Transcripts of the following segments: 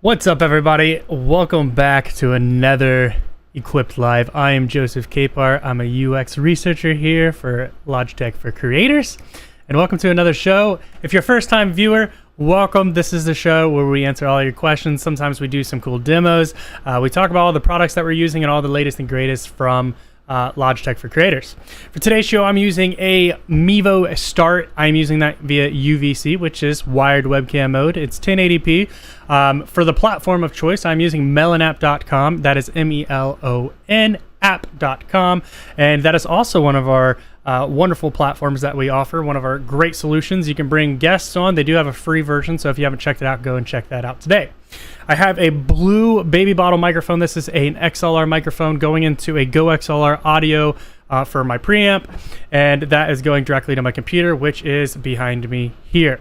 What's up, everybody? Welcome back to another Equipped Live. I am Joseph Capar. I'm a UX researcher here for Logitech for Creators, and welcome to another show. If you're a first-time viewer, welcome. This is the show where we answer all your questions. Sometimes we do some cool demos. We talk about all the products that we're using and all the latest and greatest from Logitech for Creators. For today's show, I'm using a Amiibo Start. I'm using that via UVC, which is wired webcam mode. It's 1080p. For the platform of choice, I'm using melonapp.com. That is MELON app.com. And that is also one of our wonderful platforms that we offer, one of our great solutions. You can bring guests on. They do have a free version, so if you haven't checked it out, go and check that out today. I have a blue baby bottle microphone. This is an XLR microphone going into a Go XLR audio for my preamp, and that is going directly to my computer, which is behind me here.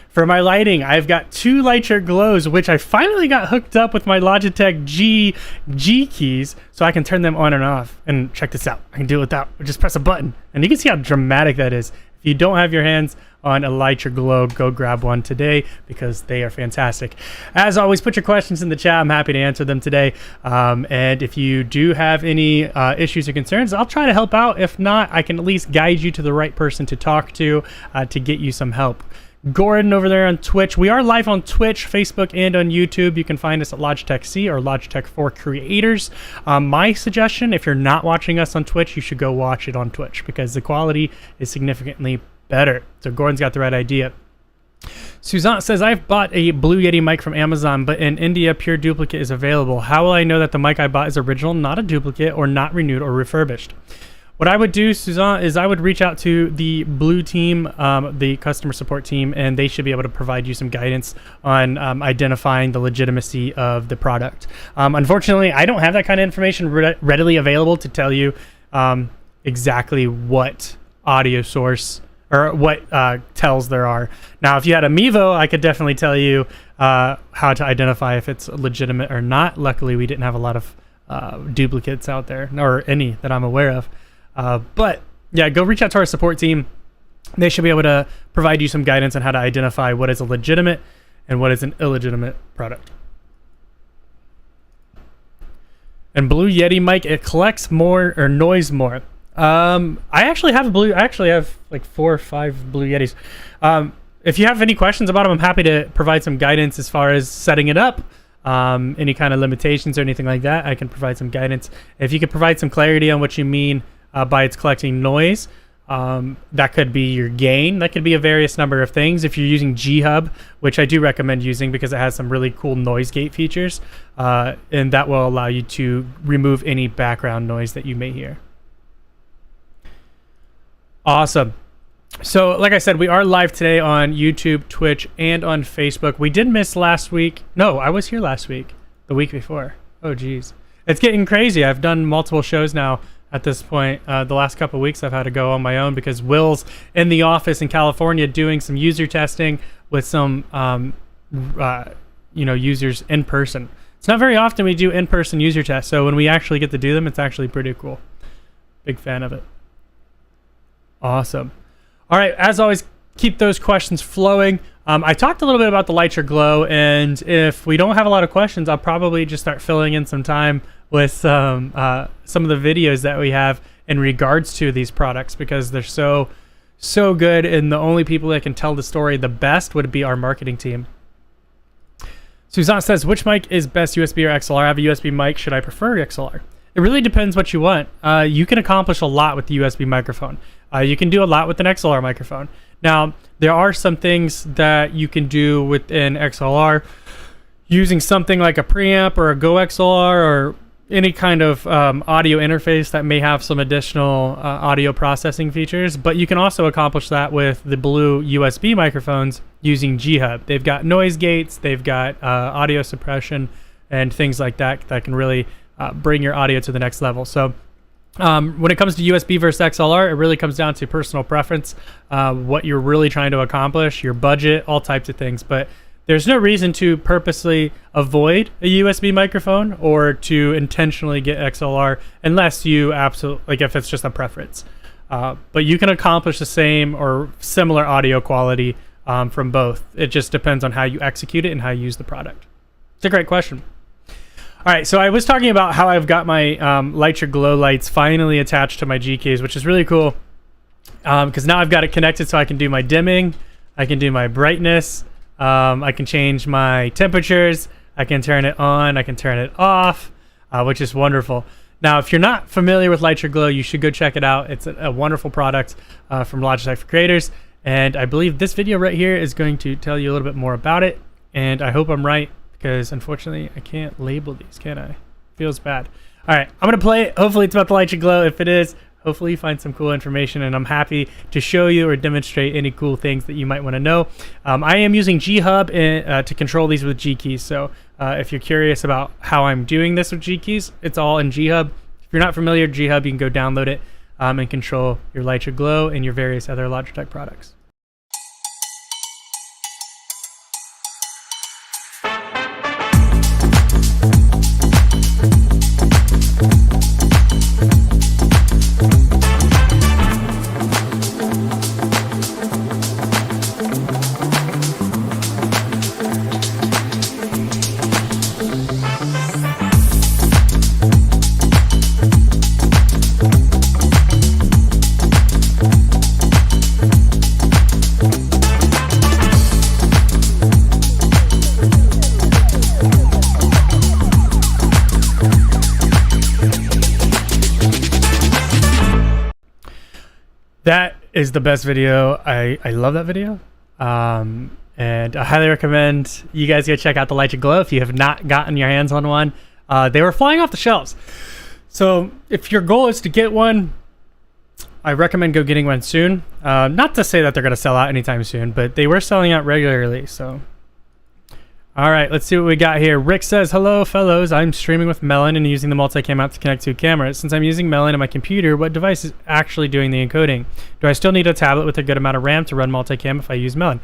For my lighting, I've got two Lighter Glows, which I finally got hooked up with my Logitech G keys, so I can turn them on and off. And check this out. I can do it without, just press a button. And you can see how dramatic that is. If you don't have your hands on a Lighter Glow, go grab one today because they are fantastic. As always, put your questions in the chat. I'm happy to answer them today. And if you do have any issues or concerns, I'll try to help out. If not, I can at least guide you to the right person to talk to get you some help. Gordon over there on Twitch. We are live on Twitch, Facebook, and on YouTube. You can find us at Logitech C or Logitech for Creators. My suggestion, if you're not watching us on Twitch, you should go watch it on Twitch because the quality is significantly better. So Gordon's got the right idea. Suzanne says, I've bought a Blue Yeti mic from Amazon, but in India, pure duplicate is available. How will I know that the mic I bought is original, not a duplicate, or not renewed or refurbished? What I would do, Suzanne, is I would reach out to the Blue team, the customer support team, and they should be able to provide you some guidance on identifying the legitimacy of the product. Unfortunately, I don't have that kind of information readily available to tell you exactly what audio source or what tells there are. Now, if you had Amiibo, I could definitely tell you how to identify if it's legitimate or not. Luckily, we didn't have a lot of duplicates out there, or any that I'm aware of. But yeah, go reach out to our support team. They should be able to provide you some guidance on how to identify what is a legitimate and what is an illegitimate product. And Blue Yeti mic, it collects more or noise more. I actually have like 4 or 5 Blue Yetis. If you have any questions about them, I'm happy to provide some guidance as far as setting it up. Any kind of limitations or anything like that, I can provide some guidance. If you could provide some clarity on what you mean by it's collecting noise, that could be your gain. That could be a various number of things. If you're using G-Hub, which I do recommend using because it has some really cool noise gate features, and that will allow you to remove any background noise that you may hear. Awesome. So like I said, we are live today on YouTube, Twitch, and on Facebook. We did miss last week. No, I was here last week, the week before. Oh, geez. It's getting crazy. I've done multiple shows now at this point. The last couple of weeks I've had to go on my own because Will's in the office in California doing some user testing with some users in person. It's not very often we do in-person user tests, so when we actually get to do them, it's actually pretty cool. Big fan of it. Awesome. All right, as always, keep those questions flowing. I talked a little bit about the Lighter Glow, and if we don't have a lot of questions, I'll probably just start filling in some time with some of the videos that we have in regards to these products because they're so good, and the only people that can tell the story the best would be our marketing team. Suzanne says, which mic is best, USB or XLR? I have a USB mic. Should I prefer XLR? It really depends what you want. You can accomplish a lot with the USB microphone. You can do a lot with an XLR microphone. Now, there are some things that you can do with an XLR using something like a preamp or a Go XLR or any kind of audio interface that may have some additional audio processing features, but you can also accomplish that with the Blue USB microphones using G-Hub. They've got noise gates, they've got audio suppression, and things like that that can really bring your audio to the next level. So when it comes to USB versus XLR, it really comes down to personal preference, what you're really trying to accomplish, your budget, all types of things. But there's no reason to purposely avoid a USB microphone or to intentionally get XLR unless you absolutely, like if it's just a preference. But you can accomplish the same or similar audio quality from both. It just depends on how you execute it and how you use the product. It's a great question. All right, so I was talking about how I've got my Light Your Glow lights finally attached to my G keys, which is really cool because now I've got it connected so I can do my dimming, I can do my brightness, I can change my temperatures, I can turn it on, I can turn it off, which is wonderful. Now, if you're not familiar with Light Your Glow, you should go check it out. It's a wonderful product from Logitech for creators, and I believe this video right here is going to tell you a little bit more about it, and I hope I'm right, because unfortunately I can't label these, can I? Feels bad. All right, I'm gonna play it. Hopefully it's about the Light Your Glow. If it is, hopefully you find some cool information, and I'm happy to show you or demonstrate any cool things that you might want to know. I am using G-Hub to control these with G keys, so if you're curious about how I'm doing this with G keys, it's all in G-Hub. If you're not familiar with G-Hub, you can go download it and control your Light Your Glow and your various other Logitech products. That is the best video. I love that video. And I highly recommend you guys go check out the Light Your Glow if you have not gotten your hands on one. They were flying off the shelves. So if your goal is to get one, I recommend go getting one soon. Not to say that they're going to sell out anytime soon, but they were selling out regularly. So, all right, let's see what we got here. Rick says, hello, fellows. I'm streaming with Melon and using the Multicam app to connect to cameras. Since I'm using Melon on my computer, what device is actually doing the encoding? Do I still need a tablet with a good amount of RAM to run Multicam if I use Melon?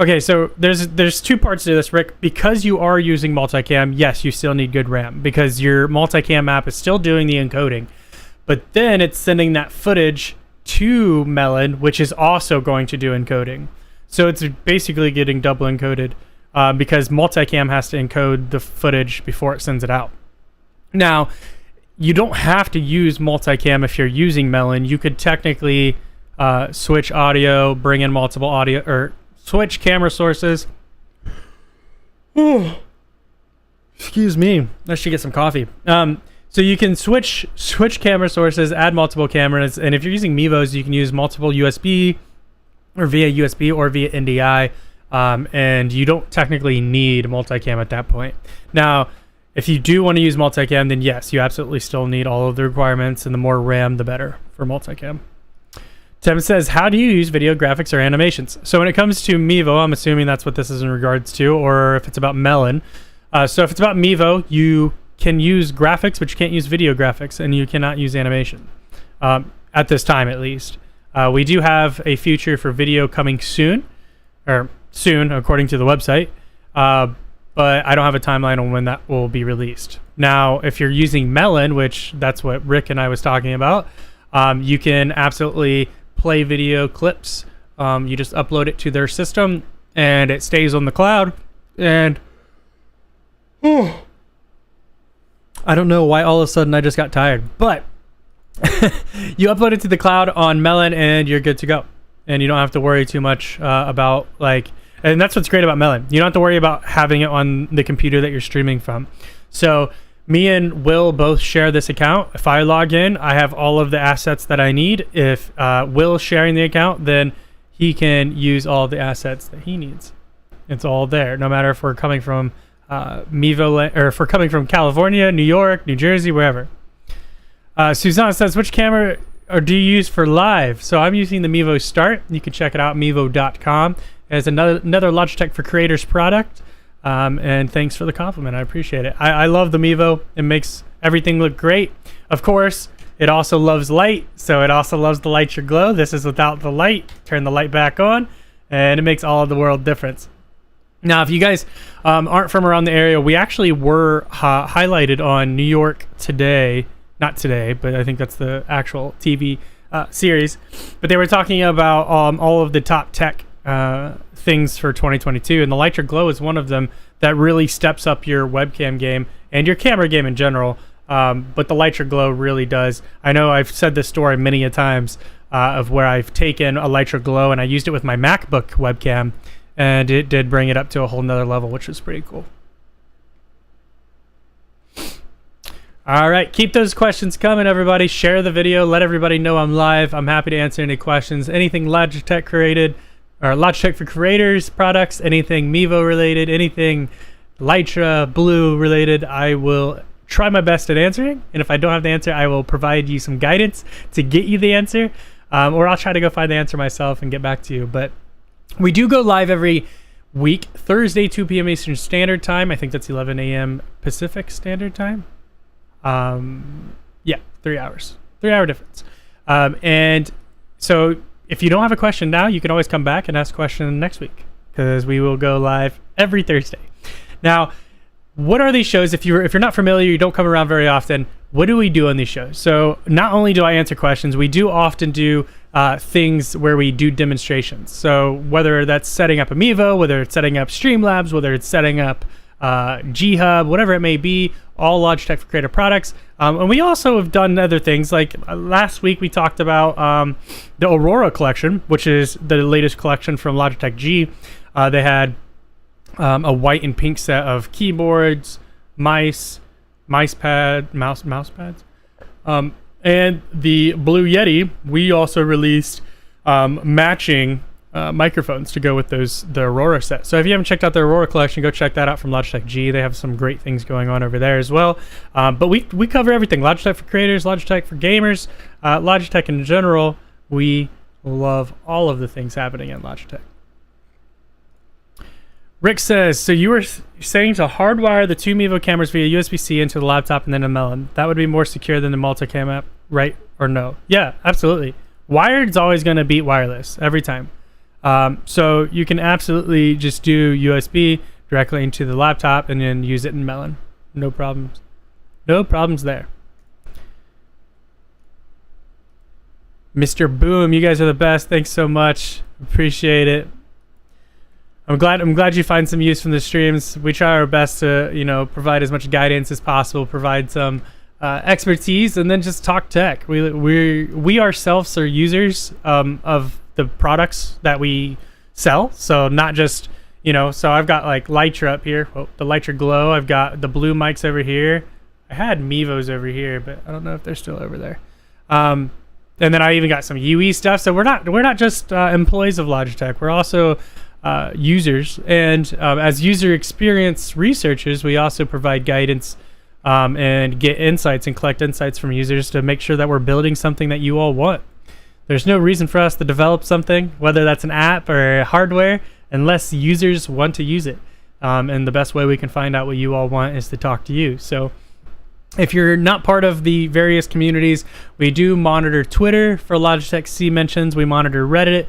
Okay, so there's two parts to this, Rick. Because you are using Multicam, yes, you still need good RAM because your Multicam app is still doing the encoding. But then it's sending that footage to Melon, which is also going to do encoding. So it's basically getting double encoded. Because Multicam has to encode the footage before it sends it out. Now, you don't have to use Multicam if you're using Melon. You could technically switch audio, bring in multiple audio, or switch camera sources. Oh, excuse me. I should get some coffee. So you can switch camera sources, add multiple cameras, and if you're using Meevos, you can use multiple USB or via NDI. And you don't technically need Multicam at that point. Now, if you do want to use Multicam, then yes, you absolutely still need all of the requirements, and the more RAM, the better for Multicam. Tim says, how do you use video graphics or animations? So when it comes to Mevo, I'm assuming that's what this is in regards to, or if it's about Melon. So if it's about Mevo, you can use graphics, but you can't use video graphics, and you cannot use animation, at this time at least. We do have a feature for video coming soon, or soon according to the website, but I don't have a timeline on when that will be released. Now, if you're using Melon, which that's what Rick and I was talking about, you can absolutely play video clips. You just upload it to their system and it stays on the cloud, and I don't know why all of a sudden I just got tired, but you upload it to the cloud on Melon and you're good to go. And you don't have to worry too much about and that's what's great about Melon. You don't have to worry about having it on the computer that you're streaming from. So me and Will both share this account. If I log in, I have all of the assets that I need. If Will's sharing the account, then he can use all the assets that he needs. It's all there, no matter if we're coming from Mevo, or if we're coming from California, New York, New Jersey, wherever. Suzanne says, which camera or do you use for live? So I'm using the Mevo Start. You can check it out, mevo.com. It's another Logitech for creators product. And thanks for the compliment. I appreciate it. I love the Mevo. It makes everything look great. Of course, it also loves light. So it also loves the Light Your Glow. This is without the light. Turn the light back on, and it makes all of the world difference. Now, if you guys aren't from around the area, we actually were highlighted on New York Today. Not today, but I think that's the actual TV series. But they were talking about all of the top tech things for 2022, and the Lytra Glow is one of them that really steps up your webcam game and your camera game in general. But the Lytra Glow really does. I know I've said this story many a times of where I've taken a Lytra Glow and I used it with my MacBook webcam, and it did bring it up to a whole nother level, which was pretty cool. All right, keep those questions coming, everybody. Share the video. Let everybody know I'm live. I'm happy to answer any questions. Anything Logitech created, or Logitech for Creators products, anything Mevo related, anything Lytra Blue related, I will try my best at answering. And if I don't have the answer, I will provide you some guidance to get you the answer. Or I'll try to go find the answer myself and get back to you. But we do go live every week, Thursday, 2 p.m. Eastern Standard Time. I think that's 11 a.m. Pacific Standard Time. Yeah, 3 hours. 3 hour difference. And so if you don't have a question now, you can always come back and ask a question next week, because we will go live every Thursday. Now, what are these shows? If you're not familiar, you don't come around very often, what do we do on these shows? So not only do I answer questions, we do often do things where we do demonstrations. So whether that's setting up Amiibo, whether it's setting up Streamlabs, whether it's setting up G-Hub, whatever it may be, all Logitech for Creator products. And we also have done other things, like last week we talked about the Aurora collection, which is the latest collection from Logitech G. They had a white and pink set of keyboards, mouse pads, and the Blue Yeti. We also released matching microphones to go with the Aurora set. So if you haven't checked out the Aurora collection, go check that out from Logitech G. They have some great things going on over there as well. But we cover everything: Logitech for creators, Logitech for gamers, Logitech in general. We love all of the things happening at Logitech. Rick says, so you were saying to hardwire the two Mevo cameras via USB-C into the laptop and then a Melon. That would be more secure than the Multicam app, right or no? Yeah, absolutely. Wired's always going to beat wireless every time. So you can absolutely just do USB directly into the laptop and then use it in Melon. No problems. No problems there. Mr. Boom, you guys are the best. Thanks so much. Appreciate it. I'm glad you find some use from the streams. We try our best to, provide as much guidance as possible, provide some expertise, and then just talk tech. We ourselves are users of the products that we sell. So not just, so I've got like Lytra up here, the Lytra Glow. I've got the blue mics over here. I had Mevos over here, but I don't know if they're still over there. And then I even got some UE stuff. So we're not just employees of Logitech. We're also users, and as user experience researchers, we also provide guidance and get insights and collect insights from users to make sure that we're building something that you all want. There's no reason for us to develop something, whether that's an app or hardware, unless users want to use it. And the best way we can find out what you all want is to talk to you. So if you're not part of the various communities, we do monitor Twitter for Logitech C mentions. We monitor Reddit.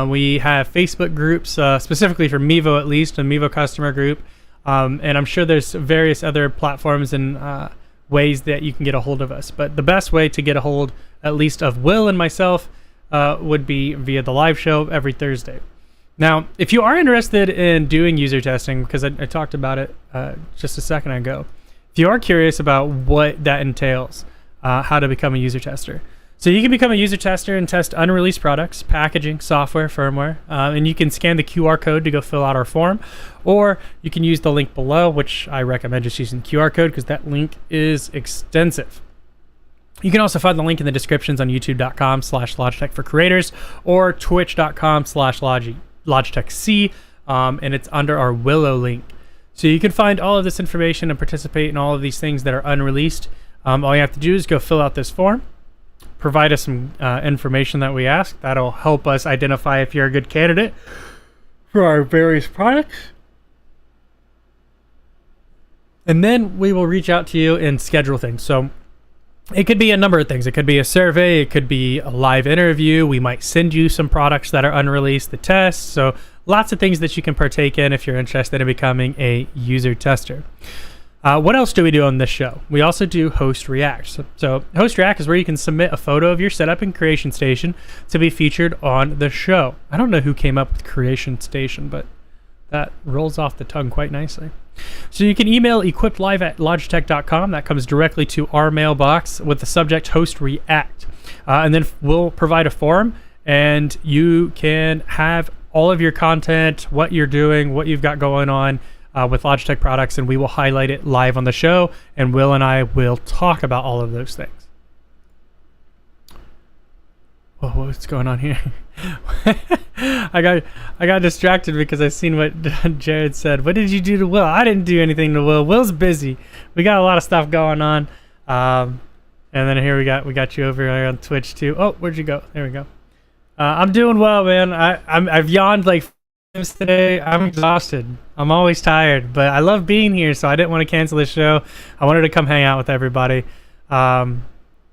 We have Facebook groups, specifically for Mevo, at least, a Mevo customer group. And I'm sure there's various other platforms and ways that you can get a hold of us. But the best way to get a hold, at least of Will and myself, would be via the live show every Thursday. Now, if you are interested in doing user testing, because I talked about it just a second ago, if you are curious about what that entails, how to become a user tester. So you can become a user tester and test unreleased products, packaging, software, firmware, and you can scan the QR code to go fill out our form, or you can use the link below, which I recommend just using the QR code because that link is extensive. You can also find the link in the descriptions on youtube.com/Logitech for creators or twitch.com/Logitech C, and it's under our Willow link. So you can find all of this information and participate in all of these things that are unreleased. All you have to do is go fill out this form, provide us some information that we ask. That'll help us identify if you're a good candidate for our various products. And then we will reach out to you and schedule things. So it could be a number of things. It could be a survey. It could be a live interview. We might send you some products that are unreleased, the tests. So lots of things that you can partake in if you're interested in becoming a user tester. What else do we do on this show? We also do Host React. So Host React is where you can submit a photo of your setup in Creation Station to be featured on the show. I don't know who came up with Creation Station, but that rolls off the tongue quite nicely. So you can email equippedlive@logitech.com. That comes directly to our mailbox with the subject Host React. And then we'll provide a form, and you can have all of your content, what you're doing, what you've got going on, with Logitech products, and we will highlight it live on the show, and Will and I will talk about all of those things. Whoa, what's going on here? I got distracted because I seen what Jared said. What did you do to Will? I didn't do anything to Will. Will's busy. We got a lot of stuff going on. And then here we got you over here on Twitch too. Oh, where'd you go? There we go. I'm doing well, man. I've yawned like today. I'm exhausted. I'm always tired, but I love being here, so I didn't want to cancel the show. I wanted to come hang out with everybody,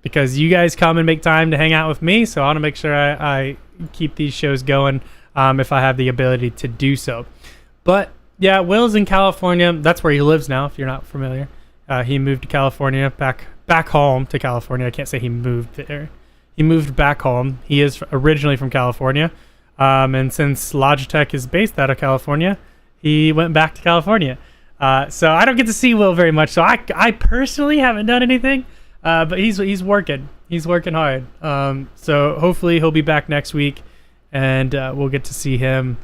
because you guys come and make time to hang out with me, so I want to make sure I keep these shows going, if I have the ability to do so. But yeah, Will's in California. That's where he lives now, if you're not familiar. He moved to California, back home to California. I can't say he moved there. He moved back home. He is originally from California. And since Logitech is based out of California, he went back to California. So I don't get to see Will very much. So I personally haven't done anything, but he's working. He's working hard. So hopefully he'll be back next week, and we'll get to see him.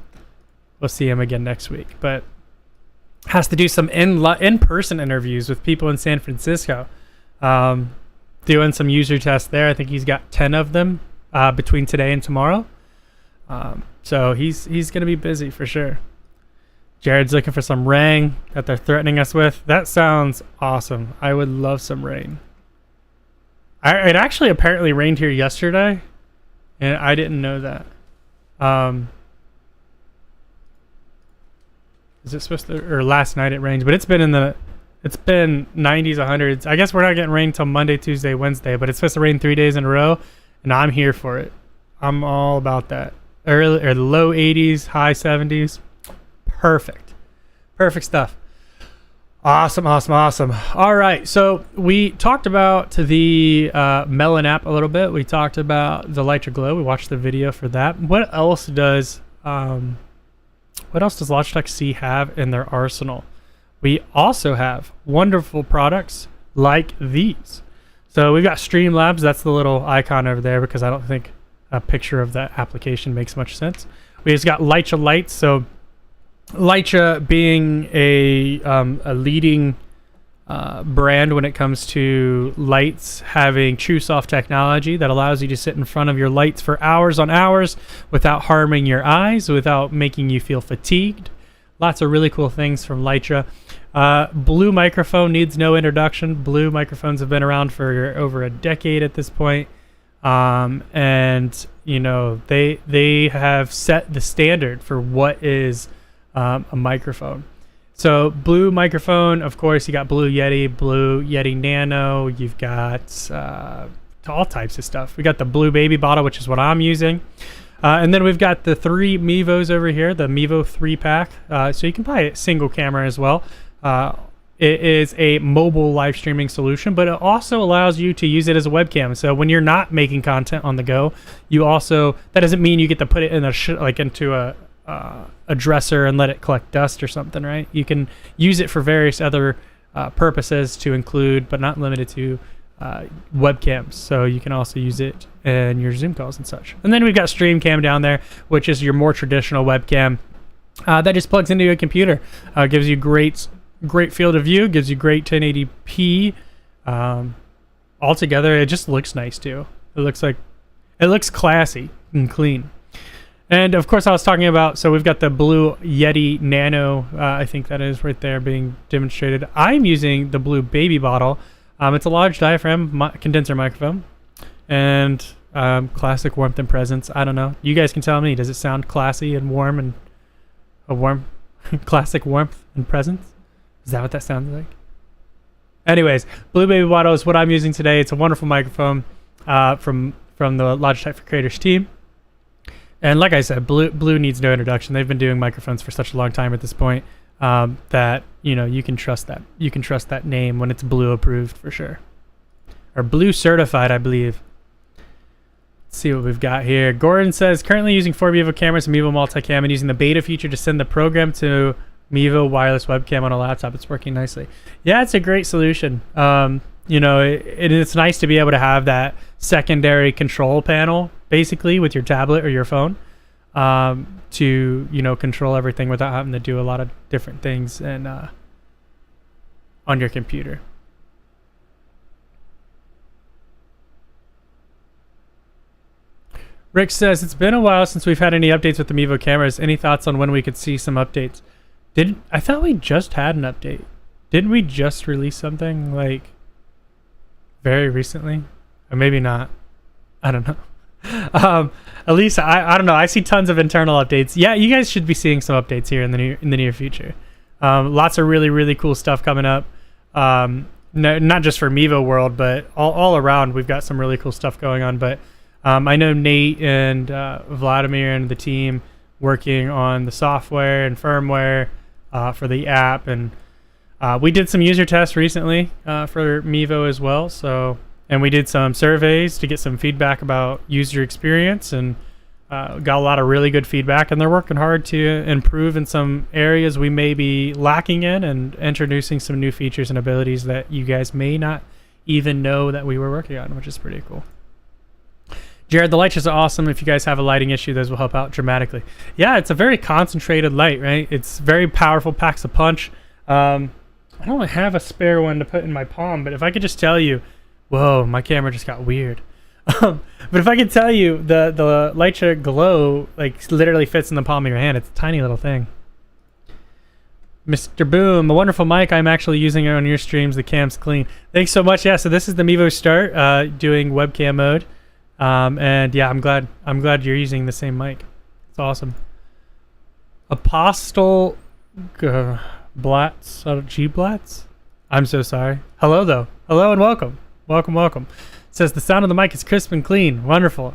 We'll see him again next week. But has to do some in-person interviews with people in San Francisco. Doing some user tests there. I think he's got 10 of them between today and tomorrow. So he's going to be busy for sure. Jared's looking for some rain that they're threatening us with. That sounds awesome. I would love some rain. It actually apparently rained here yesterday, and I didn't know that. Is it supposed to, or last night it rained, but it's been 90s, 100s. I guess we're not getting rain till Monday, Tuesday, Wednesday, but it's supposed to rain 3 days in a row, and I'm here for it. I'm all about that. Early or low 80s, high 70s. Perfect stuff. Awesome. All right, so we talked about the Melon app a little bit. We talked about the Lytra Glow. We watched the video for that. What else does Logitech C have in their arsenal? We also have wonderful products like these. So we've got Streamlabs. That's the little icon over there because I don't think a picture of that application makes much sense. We just got Lytra lights. So Lytra being a leading brand when it comes to lights, having TrueSoft technology that allows you to sit in front of your lights for hours on hours without harming your eyes, without making you feel fatigued. Lots of really cool things from Lytra. Blue microphone needs no introduction. Blue microphones have been around for over a decade at this point. And you know, they have set the standard for what is a microphone. So blue microphone, of course, you got blue Yeti Nano, you've got all types of stuff. We got the blue baby bottle, which is what I'm using. And then we've got the 3 Mevos over here, the Mevo 3-pack. So you can buy a single camera as well. It is a mobile live streaming solution, but it also allows you to use it as a webcam. So when you're not making content on the go, you also, that doesn't mean you get to put it in into a dresser and let it collect dust or something, right? You can use it for various other purposes, to include, but not limited to, webcams. So you can also use it in your Zoom calls and such. And then we've got StreamCam down there, which is your more traditional webcam that just plugs into your computer. Gives you great field of view, gives you great 1080p. Altogether, it just looks nice too. It looks classy and clean. And of course, I was talking about, so we've got the blue Yeti Nano, I think that is right there being demonstrated. I'm using the blue baby bottle. It's a large diaphragm condenser microphone, and classic warmth and presence. I don't know. You guys can tell me. Does it sound classy and warm, and a warm, classic warmth and presence? Is that what that sounds like? Anyways, blue baby bottle is what I'm using today. It's a wonderful microphone from the Logitech for Creators team. And like I said, blue needs no introduction. They've been doing microphones for such a long time at this point. that you can trust that. You can trust that name when it's Blue approved for sure, or Blue certified, I believe. Let's see what we've got here. Gordon says currently using 4 Mevo cameras and Mevo Multicam and using the beta feature to send the program to Mevo wireless webcam on a laptop. It's working nicely. Yeah, it's a great solution. It's nice to be able to have that secondary control panel basically with your tablet or your phone to control everything without having to do a lot of different things and on your computer. Rick says, it's been a while since we've had any updates with the Mevo cameras. Any thoughts on when we could see some updates? I thought we just had an update. Didn't we just release something like very recently? Or maybe not. I don't know. At least I don't know. I see tons of internal updates. Yeah, you guys should be seeing some updates here in the near future. Lots of really, really cool stuff coming up. Not just for Mevo world, but all around. We've got some really cool stuff going on. But I know Nate and Vladimir and the team working on the software and firmware for the app, and we did some user tests recently for Mevo as well. And we did some surveys to get some feedback about user experience, and got a lot of really good feedback. And they're working hard to improve in some areas we may be lacking in, and introducing some new features and abilities that you guys may not even know that we were working on, which is pretty cool. Jared, the lights are awesome. If you guys have a lighting issue, those will help out dramatically. Yeah, it's a very concentrated light, right? It's very powerful, packs a punch. I don't have a spare one to put in my palm, but if I could just tell you, whoa, my camera just got weird. But if I could tell you, the Lightra Glow literally fits in the palm of your hand. It's a tiny little thing. Mr. Boom, a wonderful mic. I'm actually using it on your streams. The cam's clean. Thanks so much. Yeah, so this is the Mevo Start doing webcam mode. And yeah, I'm glad you're using the same mic. It's awesome. Apostle Blatz, G Blatz. I'm so sorry. Hello though. Hello and welcome. Welcome. It says the sound of the mic is crisp and clean. Wonderful.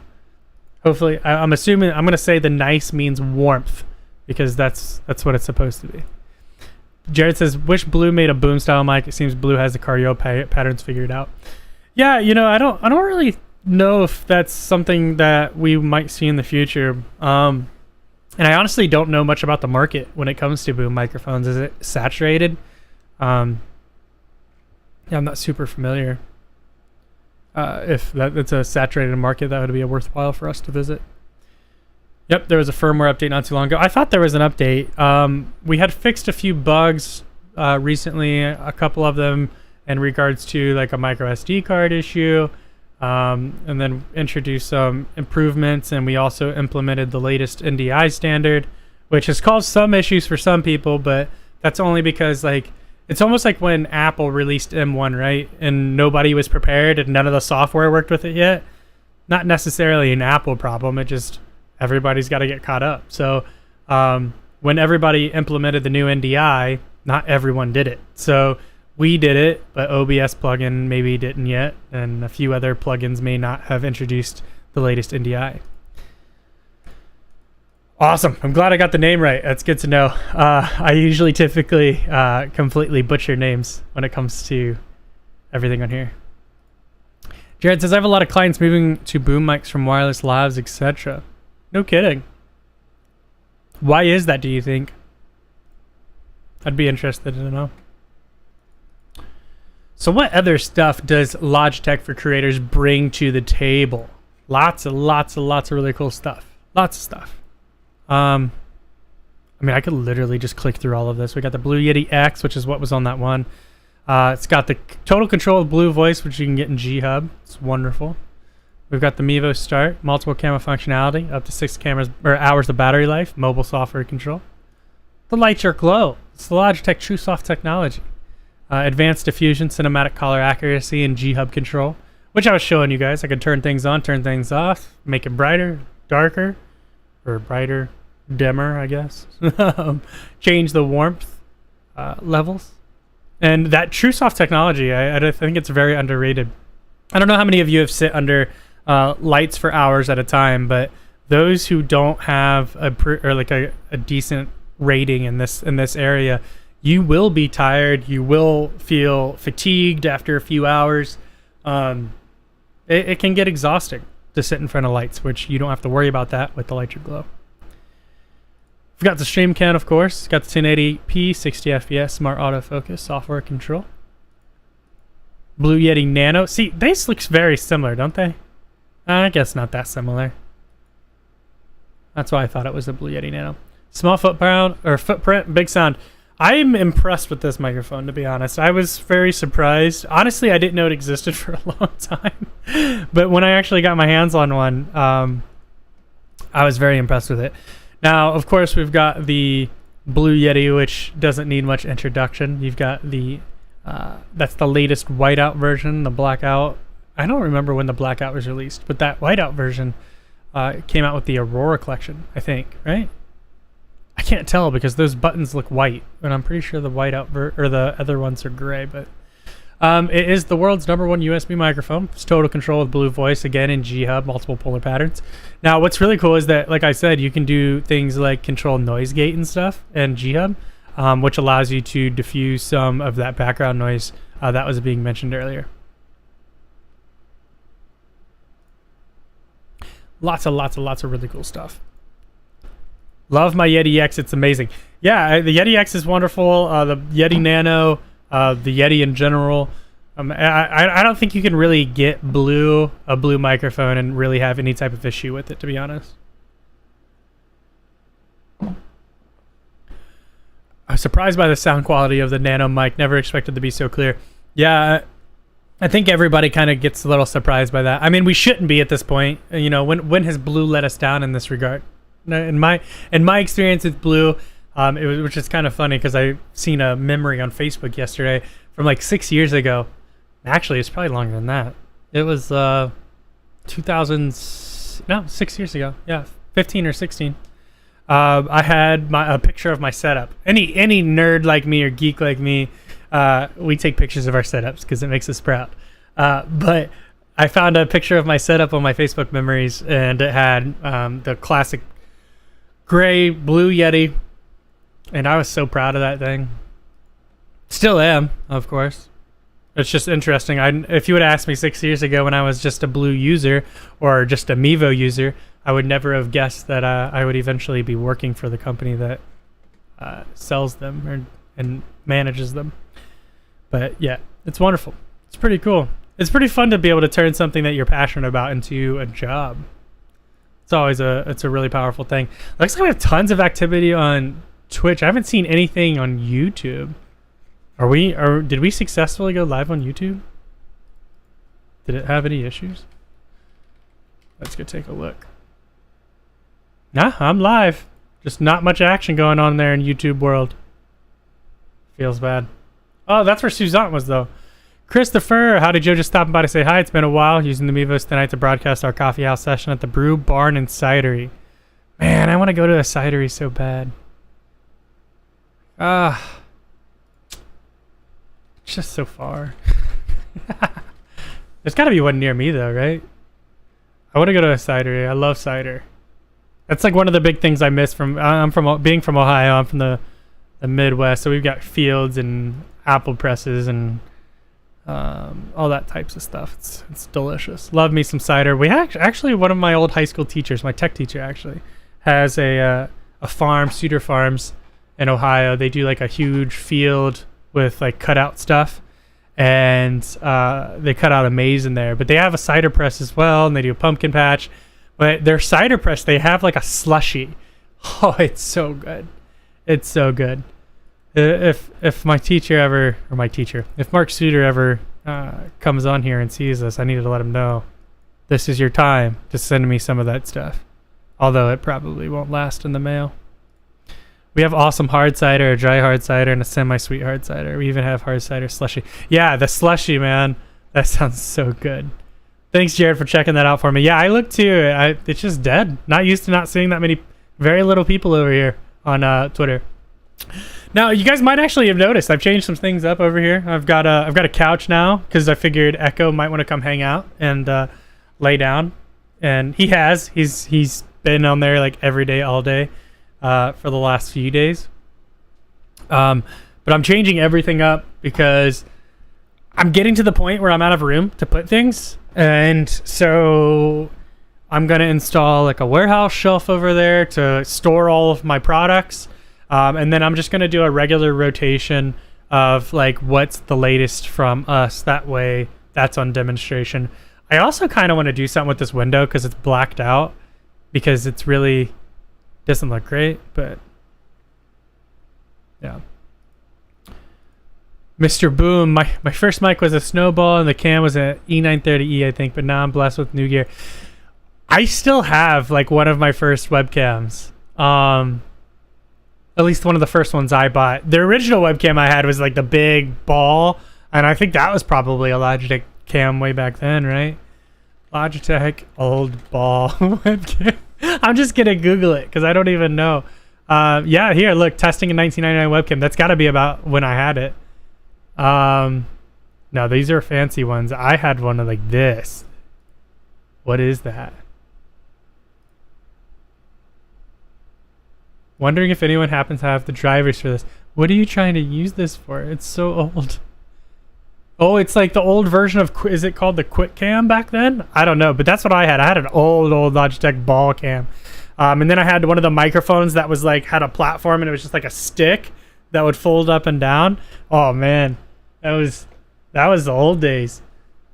Hopefully, I'm assuming I'm gonna say the nice means warmth, because that's what it's supposed to be. Jared says, wish Blue made a boom style mic. It seems Blue has the cardio patterns figured out. Yeah, I don't really know if that's something that we might see in the future. And I honestly don't know much about the market when it comes to boom microphones. Is it saturated? Yeah, I'm not super familiar. If it's a saturated market, that would be a worthwhile for us to visit. Yep, there was a firmware update not too long ago. I thought there was an update. We had fixed a few bugs recently, a couple of them in regards to like a micro SD card issue. And then introduced some improvements, and we also implemented the latest NDI standard, which has caused some issues for some people, but that's only because it's almost like when Apple released M1, right? And nobody was prepared and none of the software worked with it yet. Not necessarily an Apple problem, it just everybody's got to get caught up. So when everybody implemented the new NDI, not everyone did it. So we did it, but OBS plugin maybe didn't yet, and a few other plugins may not have introduced the latest NDI. Awesome. I'm glad I got the name right. That's good to know. I usually typically completely butcher names when it comes to everything on here. Jared says, I have a lot of clients moving to boom mics from wireless labs, etc. No kidding. Why is that, do you think? I'd be interested to know. So what other stuff does Logitech for Creators bring to the table? Lots of really cool stuff. Lots of stuff. I mean, I could literally just click through all of this. We got the Blue Yeti X, which is what was on that one. It's got the total control of Blue Voice, which you can get in G-Hub. It's wonderful. We've got the Mevo Start, multiple camera functionality, up to 6 cameras or hours of battery life, mobile software control. The Lightra Glow. It's the Logitech TrueSoft technology. Advanced diffusion, cinematic color accuracy, and G-Hub control, which I was showing you guys. I could turn things on, turn things off, make it brighter, darker, or brighter, dimmer, I guess. Change the warmth levels. And that TrueSoft technology, I think it's very underrated. I don't know how many of you have sit under lights for hours at a time, but those who don't have a decent rating in this area, you will be tired. You will feel fatigued after a few hours. It can get exhausting to sit in front of lights, which you don't have to worry about that with the Lightroom Glow. We've got the stream can, of course. Got the 1080p, 60 FPS, smart autofocus, software control. Blue Yeti Nano. See, this looks very similar, don't they? I guess not that similar. That's why I thought it was a Blue Yeti Nano. Small footprint, big sound. I'm impressed with this microphone, to be honest. I was very surprised. Honestly, I didn't know it existed for a long time. But when I actually got my hands on one, I was very impressed with it. Now, of course, we've got the Blue Yeti, which doesn't need much introduction. You've got the, that's the latest whiteout version, the blackout. I don't remember when the blackout was released, but that whiteout version came out with the Aurora collection, I think, right? I can't tell because those buttons look white, and I'm pretty sure the whiteout or the other ones are gray. But it is the world's #1 USB microphone. It's total control with Blue Voice, again in G-Hub, multiple polar patterns. Now, what's really cool is that, like I said, you can do things like control noise gate and stuff in G-Hub, which allows you to diffuse some of that background noise that was being mentioned earlier. Lots of really cool stuff. Love my Yeti X. It's amazing. Yeah, the Yeti X is wonderful. The Yeti Nano, the Yeti in general. I don't think you can really get a blue microphone and really have any type of issue with it, to be honest. I was surprised by the sound quality of the Nano mic. Never expected to be so clear. Yeah, I think everybody kind of gets a little surprised by that. I mean, we shouldn't be at this point. You know, when has Blue let us down in this regard? In my experience with Blue, which is kind of funny because I seen a memory on Facebook yesterday from like 6 years ago. Actually, it's probably longer than that. It was 6 years ago. Yeah, 15 or 16. I had a picture of my setup. Any nerd like me or geek like me, we take pictures of our setups because it makes us proud. But I found a picture of my setup on my Facebook memories, and it had the classic gray Blue Yeti, and I was so proud of that thing. Still am, of course. It's just interesting. If you would ask me 6 years ago when I was just a Blue user or just a Amiibo user, I would never have guessed that I would eventually be working for the company that sells them and manages them. But yeah, it's wonderful. It's pretty cool. It's pretty fun to be able to turn something that you're passionate about into a job. It's always it's a really powerful thing. Looks like we have tons of activity on Twitch. I haven't seen anything on YouTube. Did we successfully go live on YouTube? Did it have any issues? Let's go take a look. Nah, I'm live. Just not much action going on there in YouTube world. Feels bad. Oh, that's where Suzanne was though. Christopher, howdy Joe, just stopping by to say hi. It's been a while. Using the Amiibos tonight to broadcast our coffee house session at the Brew Barn and Cidery. Man, I want to go to a cidery so bad. It's just so far. There's got to be one near me though, right? I want to go to a cidery. I love cider. That's like one of the big things I miss from being from Ohio. I'm from the Midwest, so we've got fields and apple presses and all that types of stuff. It's delicious. Love me some cider. We actually one of my old high school teachers, my tech teacher, actually has a farm, Cedar Farms in Ohio. They do like a huge field with like cutout stuff, and they cut out a maize in there. But they have a cider press as well, and they do a pumpkin patch. But their cider press, they have like a slushy. Oh, it's so good. It's so good. If my teacher ever, if Mark Suter ever comes on here and sees this, I needed to let him know this is your time to send me some of that stuff. Although it probably won't last in the mail. We have awesome hard cider, a dry hard cider, and a semi-sweet hard cider. We even have hard cider slushy. Yeah, the slushy, man. That sounds so good. Thanks, Jared, for checking that out for me. Yeah, I looked too. It's just dead. Not used to not seeing that many, very little people over here on Twitter. Now, you guys might actually have noticed I've changed some things up over here. I've got a couch now because I figured Echo might want to come hang out and lay down, and he has. He's been on there like every day, all day. for the last few days. But I'm changing everything up because I'm getting to the point where I'm out of room to put things. And so I'm going to install like a warehouse shelf over there to store all of my products. And then I'm just going to do a regular rotation of like what's the latest from us. That way that's on demonstration. I also kind of want to do something with this window because it's blacked out, because it's really doesn't look great, but yeah. Mr. Boom, my first mic was a Snowball and the cam was an E930E, I think, but now I'm blessed with new gear. I still have like one of my first webcams. At least one of the first ones I bought. The original webcam I had was like the big ball, and I think that was probably a Logitech cam way back then, right? Logitech old ball webcam. I'm just gonna Google it because I don't even know. Yeah, here, look, testing a 1999 webcam. That's got to be about when I had it. No, these are fancy ones. I had one of like this. What is that? Wondering if anyone happens to have the drivers for this. What are you trying to use this for? It's so old. Oh, it's like the old version of, is it called the Quick Cam back then? I don't know, but that's what I had. I had an old Logitech ball cam. And then I had one of the microphones that was like, had a platform and it was just like a stick that would fold up and down. Oh man, that was the old days.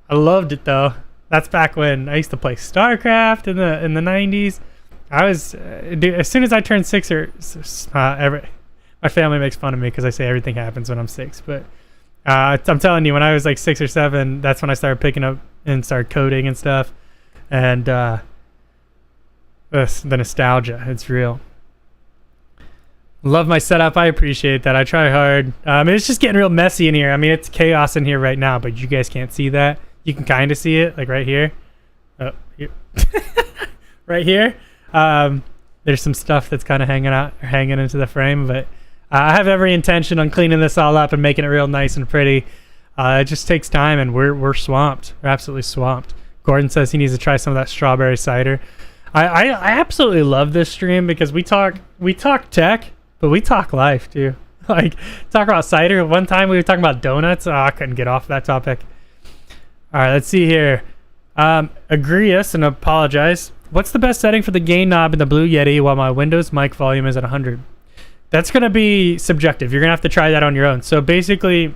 I loved it though. That's back when I used to play StarCraft in the 90s. I was, dude, as soon as I turned 6 my family makes fun of me because I say everything happens when I'm 6, but I'm telling you, when I was like 6 or 7, that's when I started picking up and started coding and stuff. And the nostalgia, it's real. Love my setup. I appreciate that. I try hard. It's just getting real messy in here. I mean, it's chaos in here right now, but you guys can't see that. You can kind of see it, like right here. Oh, here. Right here. There's some stuff that's kind of hanging into the frame, but I have every intention on cleaning this all up and making it real nice and pretty. It just takes time, and we're swamped. We're absolutely swamped. Gordon says he needs to try some of that strawberry cider. I absolutely love this stream because we talk tech, but we talk life too. Like, talk about cider. One time we were talking about donuts. Oh, I couldn't get off that topic. All right, let's see here. Agree us and apologize. What's the best setting for the gain knob in the Blue Yeti while my Windows mic volume is at 100? That's going to be subjective. You're going to have to try that on your own. So basically,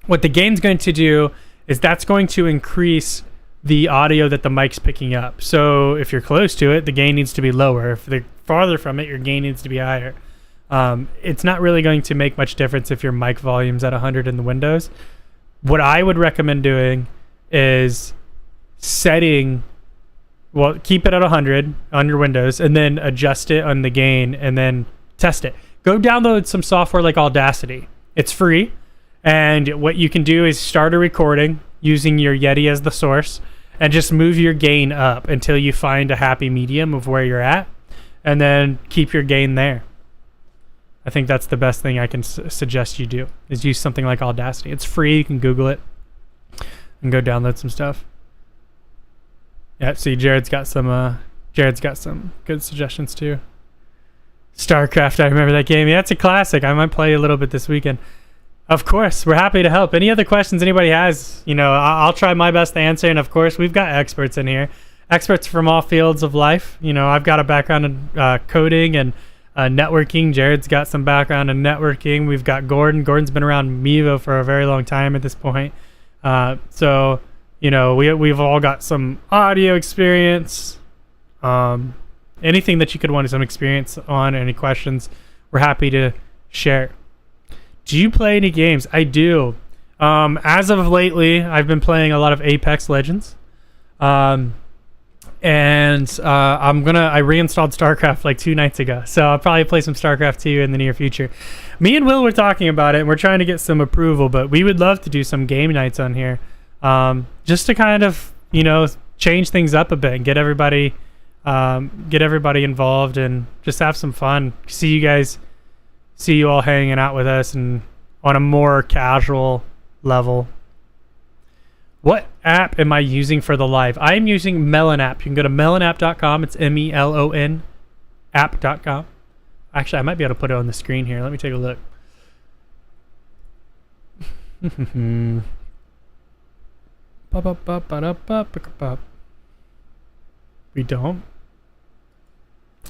what the gain's going to do is that's going to increase the audio that the mic's picking up. So if you're close to it, the gain needs to be lower. If they're farther from it, your gain needs to be higher. It's not really going to make much difference if your mic volume's at 100 in the Windows. What I would recommend doing is setting, well, keep it at 100 on your Windows and then adjust it on the gain and then test it. Go download some software like Audacity. It's free. And what you can do is start a recording using your Yeti as the source and just move your gain up until you find a happy medium of where you're at, and then keep your gain there. I think that's the best thing I can suggest you do, is use something like Audacity. It's free. You can Google it and go download some stuff. Yeah, see, Jared's got some good suggestions too. StarCraft, I remember that game. Yeah, it's a classic. I might play a little bit this weekend. Of course, we're happy to help. Any other questions anybody has, I'll try my best to answer. And of course, we've got experts in here, experts from all fields of life. I've got a background in coding and networking. Jared's got some background in networking. We've got Gordon. Gordon's been around Amiibo for a very long time at this point. So we've all got some audio experience. Anything that you could want some experience on, any questions, we're happy to share. Do you play any games? I do. As of lately, I've been playing a lot of Apex Legends. I reinstalled StarCraft like 2 nights ago. So I'll probably play some StarCraft 2 in the near future. Me and Will were talking about it, and we're trying to get some approval, but we would love to do some game nights on here. Just to kind of, change things up a bit and get everybody involved and just have some fun. See you all hanging out with us and on a more casual level. What app am I using for the live? I am using Melon app. You can go to melonapp.com. It's MELON app.com. Actually, I might be able to put it on the screen here. Let me take a look. We don't.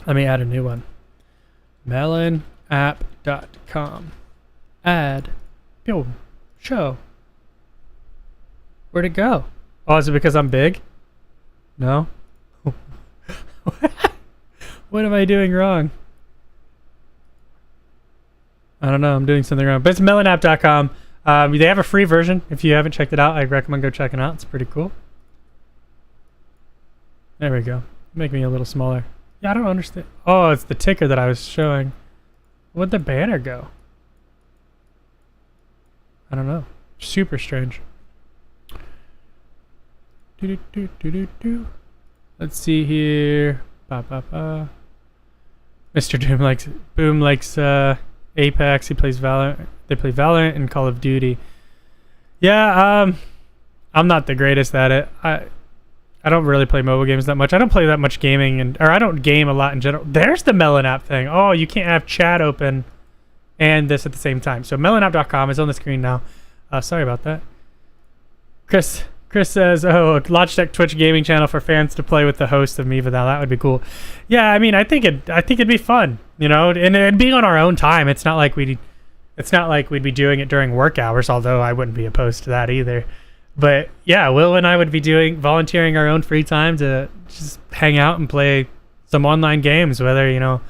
Let me add a new one. Melonapp.com. Add. Boom. Show. Where'd it go? Oh, is it because I'm big? No? What am I doing wrong? I don't know. I'm doing something wrong. But it's melonapp.com. They have a free version. If you haven't checked it out, I recommend go checking it out. It's pretty cool. There we go. Make me a little smaller. Yeah, I don't understand. Oh, it's the ticker that I was showing. Where'd the banner go? I don't know. Super strange. Let's see here. Mr. Boom likes Apex. He plays Valorant. They play Valorant and Call of Duty. Yeah, I'm not the greatest at it. I don't really play mobile games that much. I don't play that much gaming, or I don't game a lot in general. There's the Melon app thing. Oh, you can't have chat open and this at the same time. So melonapp.com is on the screen now. Sorry about that. Chris says, "Oh, a Logitech Twitch gaming channel for fans to play with the host of Miva. That would be cool." Yeah, I mean, I think it'd be fun, you know, and being on our own time. It's not like we'd be doing it during work hours. Although I wouldn't be opposed to that either. But yeah, Will and I would be volunteering our own free time to just hang out and play some online games. Whether, you know,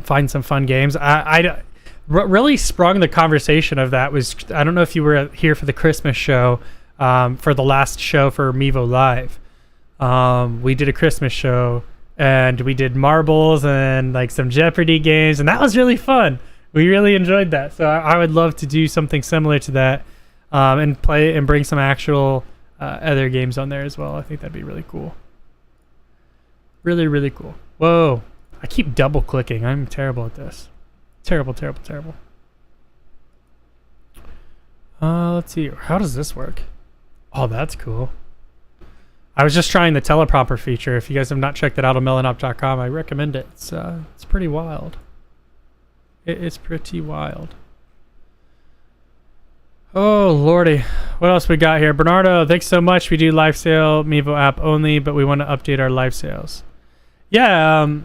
find some fun games. Really sprung the conversation of that was, I don't know if you were here for the Christmas show. For the last show for Mevo Live, we did a Christmas show and we did marbles and like some Jeopardy games, and that was really fun. We really enjoyed that. So I would love to do something similar to that, and play and bring some actual other games on there as well. I think that'd be really cool. Really, really cool. Whoa, I keep double clicking. I'm terrible at this. Terrible. Let's see. How does this work? Oh, that's cool. I was just trying the teleprompter feature. If you guys have not checked it out on melonapp.com, I recommend it. It's pretty wild. It's pretty wild. Oh, lordy. What else we got here? Bernardo, thanks so much. We do live sale Mevo app only, but we want to update our live sales. Yeah,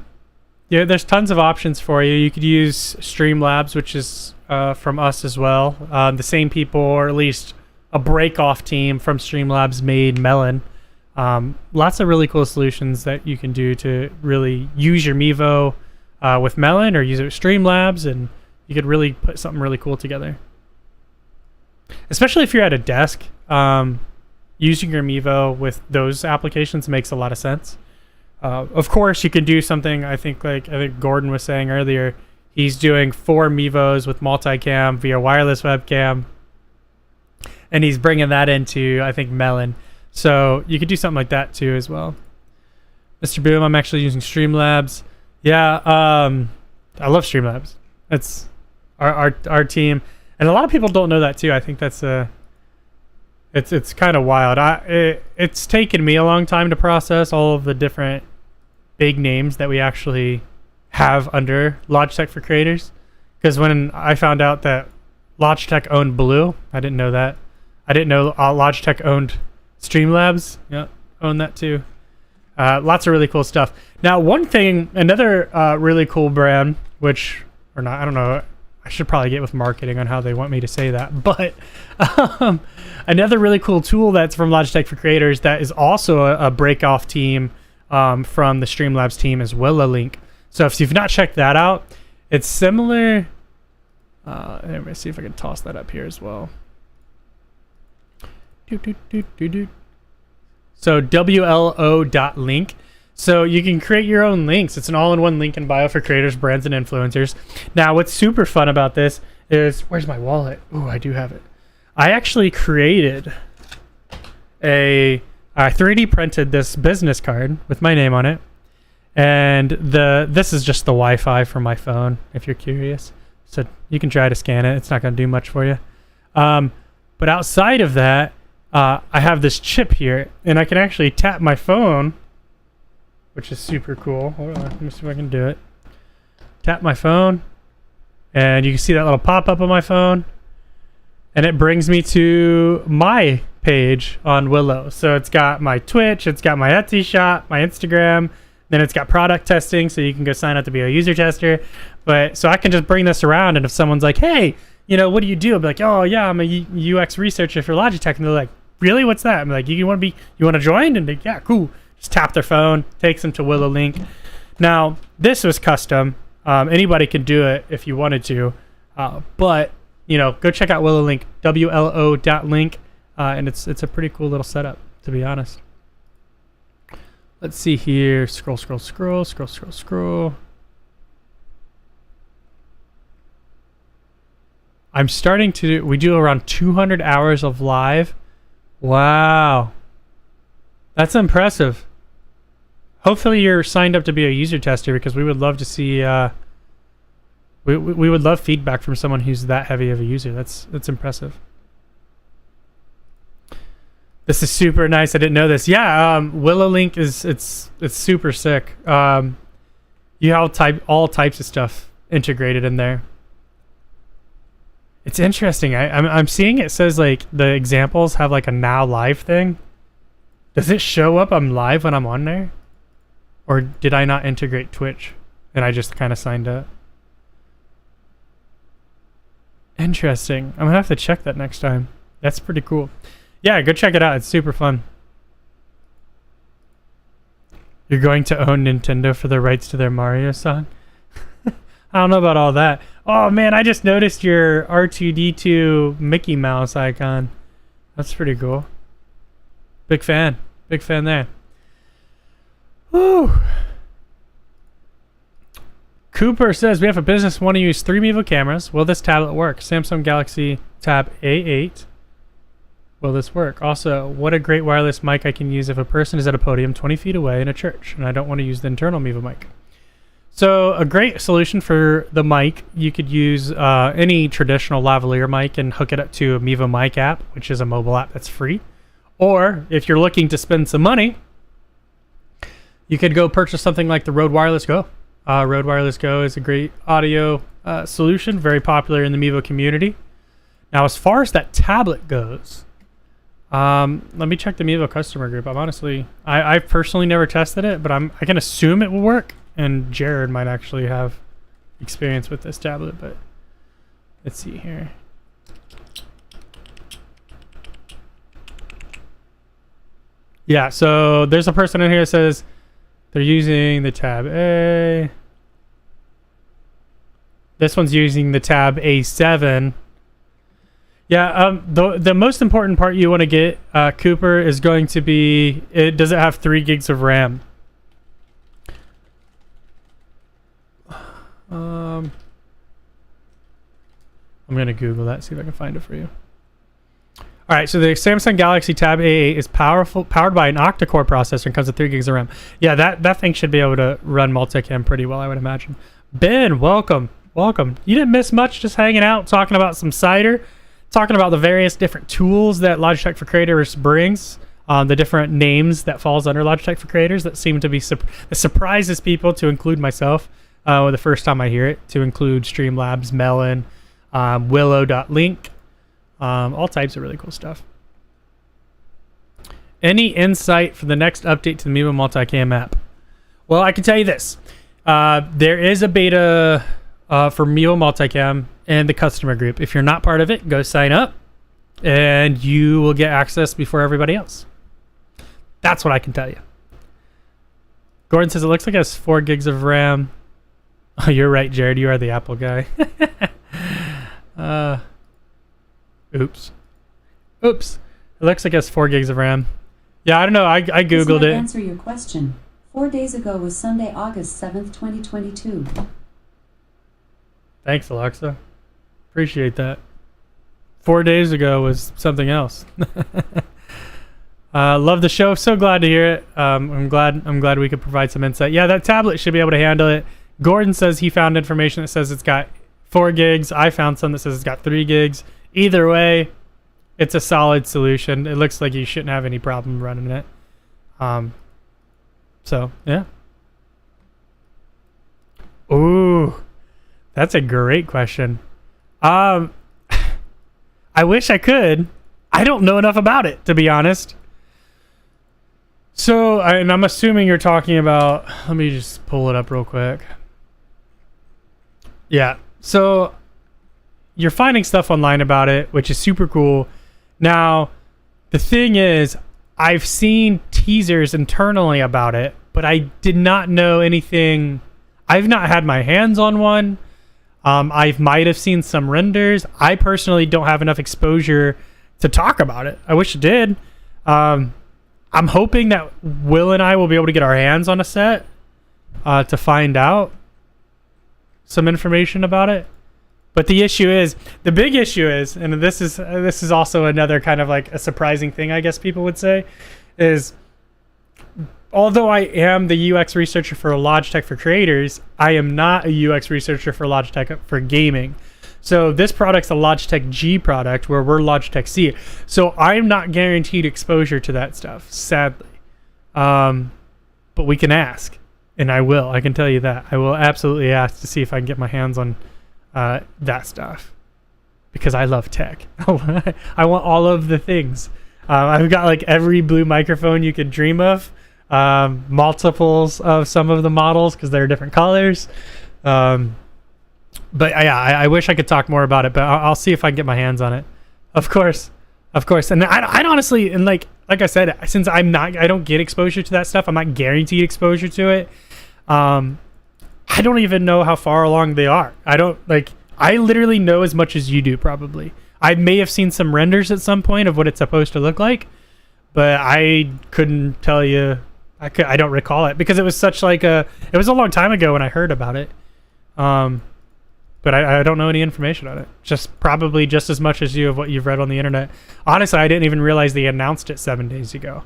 there's tons of options for you. You could use Streamlabs, which is from us as well. The same people, or at least a break-off team from Streamlabs made Melon. Lots of really cool solutions that you can do to really use your Mevo with Melon, or use it with Streamlabs, and you could really put something really cool together. Especially if you're at a desk, using your Mevo with those applications makes a lot of sense. Of course, you can do something, I think Gordon was saying earlier, he's doing 4 Mevos with multicam via wireless webcam, and he's bringing that into, I think, Melon. So you could do something like that too as well. Mr. Boom, I'm actually using Streamlabs. Yeah, I love Streamlabs. It's our team, and a lot of people don't know that too. I think that's it's kind of wild. It's taken me a long time to process all of the different big names that we actually have under Logitech for Creators. Because when I found out that Logitech owned Blue, I didn't know that. I didn't know Logitech owned Streamlabs. Yeah, own that too. Lots of really cool stuff. Now, another really cool brand, or not, I don't know. I should probably get with marketing on how they want me to say that. But another really cool tool that's from Logitech for Creators that is also a break-off team from the Streamlabs team is Link. So if you've not checked that out, it's similar. Let me see if I can toss that up here as well. So WLO.link. So you can create your own links. It's an all-in-one link in bio for creators, brands, and influencers. Now, what's super fun about this is, where's my wallet? Ooh, I do have it. I actually created I 3D printed this business card with my name on it. And this is just the Wi-Fi from my phone, if you're curious. So you can try to scan it. It's not going to do much for you. But outside of that, I have this chip here, and I can actually tap my phone, which is super cool. Hold on, let me see if I can do it. tap my phone, and you can see that little pop-up on my phone, and it brings me to my page on Willow. So it's got my Twitch, it's got my Etsy shop, my Instagram, then it's got product testing, so you can go sign up to be a user tester. But so I can just bring this around, and if someone's like, hey, you know, what do you do? I'll be like, oh yeah, I'm a UX researcher for Logitech, and they're like, really? What's that? I'm like, you want to join? And they, yeah, cool. Just tap their phone, takes them to Willow Link. Now this was custom. Anybody can do it if you wanted to, but you know, go check out Willow Link, WLO.link, and it's a pretty cool little setup, to be honest. Let's see here. Scroll. I'm starting to we do around 200 hours of live. Wow. That's impressive. Hopefully you're signed up to be a user tester, because we would love to see we would love feedback from someone who's that heavy of a user. That's impressive. This is super nice. I didn't know this. Yeah, Willow Link is it's super sick. You have all types of stuff integrated in there. It's interesting. I'm seeing it says like the examples have like a now live thing. Does it show up I'm live when I'm on there? Or did I not integrate Twitch and I just kind of signed up? Interesting. I'm gonna have to check that next time. That's pretty cool. Yeah, go check it out. It's super fun. You're going to own Nintendo for the rights to their Mario song? I don't know about all that. Oh man, I just noticed your R2-D2 Mickey Mouse icon. That's pretty cool. Big fan. Big fan there. Woo. Cooper says, we have a business want to use 3 Amiibo cameras. Will this tablet work? Samsung Galaxy Tab A8. Will this work? Also, what a great wireless mic I can use if a person is at a podium 20 feet away in a church and I don't want to use the internal Amiibo mic. So a great solution for the mic, you could use any traditional lavalier mic and hook it up to Amiibo Mic app, which is a mobile app that's free. Or if you're looking to spend some money, you could go purchase something like the Rode Wireless Go. Rode Wireless Go is a great audio solution, very popular in the Amiibo community. Now, as far as that tablet goes, let me check the Amiibo customer group. I've personally never tested it, but I can assume it will work. And Jared might actually have experience with this tablet, but let's see here. Yeah, so there's a person in here that says they're using the Tab A. This one's using the Tab A7. Yeah, the most important part you want to get, Cooper, is going to be, does it have 3 gigs of RAM? I'm going to Google that, see if I can find it for you. All right, so the Samsung Galaxy Tab A8 is powered by an octa-core processor and comes with 3 gigs of RAM. Yeah, that thing should be able to run Multicam pretty well, I would imagine. Ben, welcome. Welcome. You didn't miss much, just hanging out, talking about some cider, talking about the various different tools that Logitech for Creators brings, the different names that falls under Logitech for Creators that seem to be that surprises people, to include myself. The first time I hear it, to include Streamlabs, Melon, Willow.link, all types of really cool stuff. Any insight for the next update to the Amiibo Multicam app? Well, I can tell you this. There is a beta for Amiibo Multicam in the customer group. If you're not part of it, go sign up, and you will get access before everybody else. That's what I can tell you. Gordon says it looks like it has 4 gigs of RAM. Oh, you're right, Jared. You are the Apple guy. Oops. It looks like it has 4 gigs of RAM. Yeah, I don't know. I Googled it. Answer your question. 4 days ago was Sunday, August 7th, 2022. Thanks, Alexa. Appreciate that. 4 days ago was something else. Love the show. So glad to hear it. I'm glad we could provide some insight. Yeah, that tablet should be able to handle it. Gordon says he found information that says it's got 4 gigs. I found some that says it's got 3 gigs. Either way, it's a solid solution. It looks like you shouldn't have any problem running it. So, yeah. Ooh. That's a great question. I wish I could. I don't know enough about it, to be honest. So, and I'm assuming you're talking about, let me just pull it up real quick. Yeah. So you're finding stuff online about it, which is super cool. Now, the thing is, I've seen teasers internally about it, but I did not know anything. I've not had my hands on one. I might have seen some renders. I personally don't have enough exposure to talk about it. I wish I did. I'm hoping that Will and I will be able to get our hands on a set to find out some information about it. But the big issue is, and this is also another kind of like a surprising thing, I guess people would say, is although I am the UX researcher for Logitech for creators, I am not a UX researcher for Logitech for gaming. So this product's a Logitech G product where we're Logitech C. So I'm not guaranteed exposure to that stuff, sadly. But we can ask, and I will. I can tell you that. I will absolutely ask to see if I can get my hands on that stuff, because I love tech. I want all of the things. I've got like every blue microphone you could dream of, multiples of some of the models because they're different colors. But yeah, I wish I could talk more about it, but I'll see if I can get my hands on it. Of course. And I'd honestly, and like I said, since I don't get exposure to that stuff, I'm not guaranteed exposure to it. I don't even know how far along they are. I literally know as much as you do, probably. I may have seen some renders at some point of what it's supposed to look like, but I couldn't tell you. I don't recall it because it was it was a long time ago when I heard about it. But I don't know any information on it. Probably just as much as you of what you've read on the internet. Honestly, I didn't even realize they announced it 7 days ago,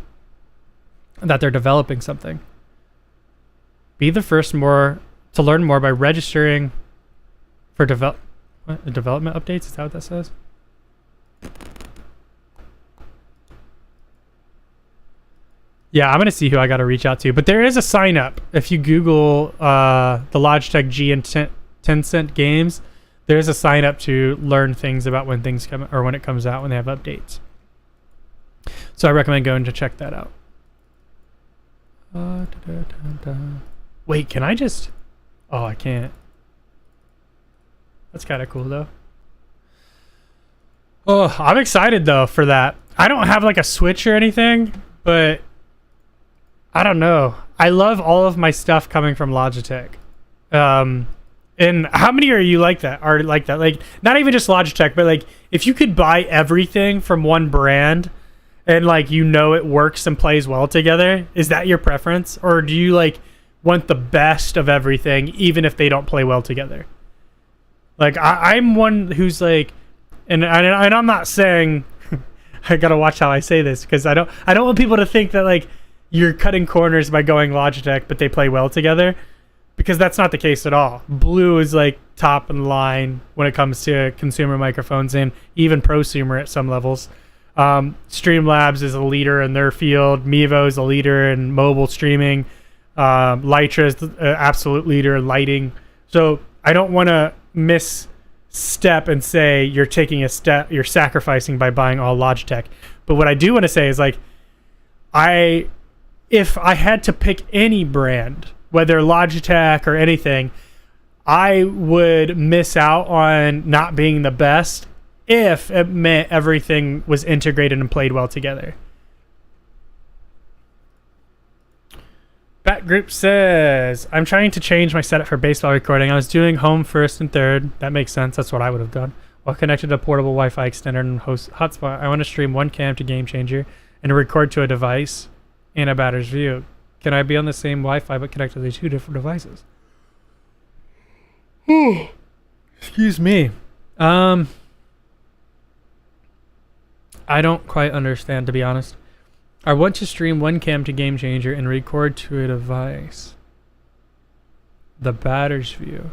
that they're developing something. Be the first to learn more by registering for development updates. Is that what that says? Yeah, I'm gonna see who I gotta reach out to. But there is a sign up if you Google the Logitech G and Tencent games. There's a sign up to learn things about when things come, or when it comes out, when they have updates. So I recommend going to check that out. Wait, can I just? Oh, I can't. That's kind of cool though. Oh, I'm excited though for that. I don't have like a Switch or anything, but I don't know. I love all of my stuff coming from Logitech. And how many are you like that? Are like that? Like not even just Logitech, but like if you could buy everything from one brand and like it works and plays well together, is that your preference? Or do you like want the best of everything even if they don't play well together? Like I'm one who's like, and I'm not saying I gotta watch how I say this, because I don't want people to think that like you're cutting corners by going Logitech but they play well together, because that's not the case at all. Blue is like top in line when it comes to consumer microphones, and even prosumer at some levels. Streamlabs is a leader in their field. Mevo is a leader in mobile streaming. Lytra is the absolute leader in lighting. So I don't want to misstep and say you're taking a step, you're sacrificing by buying all Logitech. But what I do want to say is like, if I had to pick any brand, whether Logitech or anything, I would miss out on not being the best if it meant everything was integrated and played well together. Bat Group says, I'm trying to change my setup for baseball recording. I was doing home first and third. That makes sense. That's what I would have done. While connected to a portable Wi-Fi extender and host hotspot, I want to stream one cam to Game Changer and record to a device in a batter's view. Can I be on the same Wi-Fi but connect to these two different devices? Excuse me. I don't quite understand, to be honest. I want to stream one cam to Game Changer and record to a device. The batter's view.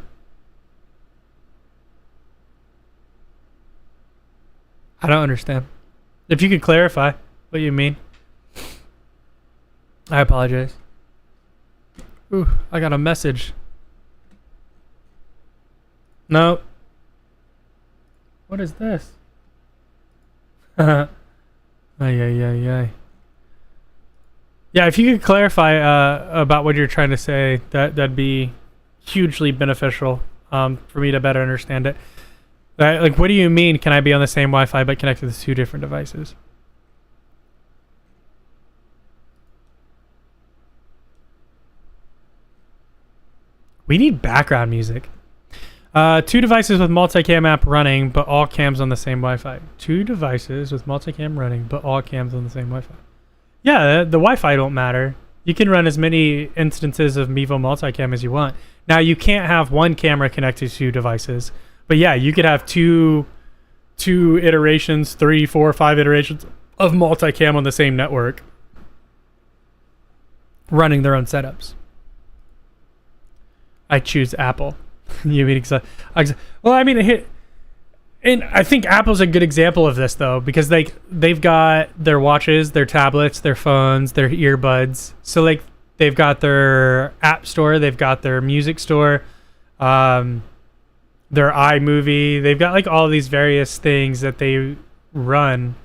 I don't understand. If you could clarify what you mean. I apologize. Ooh, I got a message. No. What is this? Ay, ay, ay, ay. Yeah, if you could clarify about what you're trying to say, that'd be hugely beneficial for me to better understand it. Like, what do you mean? Can I be on the same Wi-Fi but connected to 2 different devices? We need background music. 2 devices with multicam app running, but all cams on the same Wi-Fi. 2 devices with multicam running, but all cams on the same Wi-Fi. Yeah, the Wi-Fi don't matter. You can run as many instances of Mevo multicam as you want. Now, you can't have one camera connected to 2 devices. But yeah, you could have two iterations, 3, 4, 5 iterations of multicam on the same network running their own setups. I choose Apple. You mean well, I mean, and I think Apple's a good example of this though, because they've got their watches, their tablets, their phones, their earbuds. So like they've got their app store, they've got their music store, their iMovie. They've got like all these various things that they run